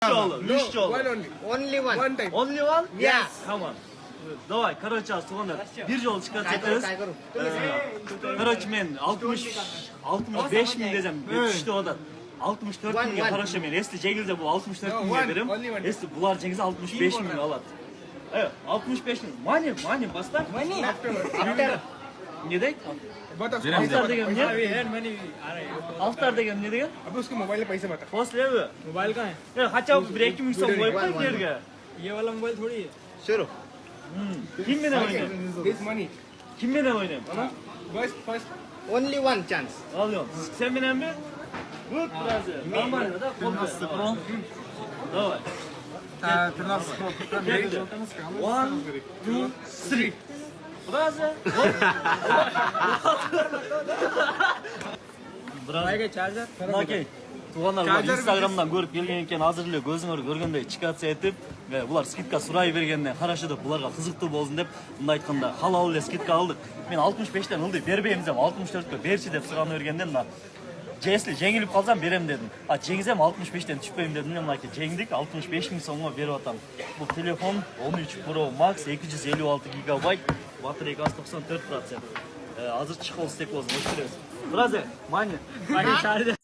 jolly. No, 3 jolly. one only. Only one. One time. Only one? Yes. Come on. Давай, короче, туғандар, bir жол çıkartacağız. Kay kuru. Короче, men 65 min desem, düştü o da. 64 One, minge one. karışa men. Esti Cengiz'e bu 64 No, minge one, verim. only one. Esti bular Cengiz'e 65 min alat. Evet, 65 min. Money, basta. After. Ne demek? But of After degen ne? After degen ne degen? अब उसके मोबाइल में पैसे बता First level. Mobile का है Hacha break mi son koy One, one. yerge. ये वाला मोबाइल थोड़ी है Şuru. Kim beni oynayayım? this money Kim beni oynayayım? first Only one chance. Alıyorum. Sen beni mi? Good brother. Нормально, да? Давай. One, two, three. Brother. भाई का charger Okey. Tuğanlar Instagram'dan görüp gelgen eken hazırlıyor. Gözüңөр көргөндөй чикатса этип, булар скидка сурай бергенде карашыды буларга кызыктуу болсун деп, мындай айтканда халал эле скидка алдык. Мен 65тен ылдый бербейм десем 64кө берчи деп сураны бергенде мына Если жеңилип калсам берем дедим. А жеңсем 65тен түшпөйм дедим. Мен мынакей жеңдик 65 миң сомго берип атам. Бул телефон 13 Pro Max 256 гигабайт, батарейкасы 94%. Азыр чехол стек болсун, өчүрөбүз. Бразер, мани. भाई का चार्जर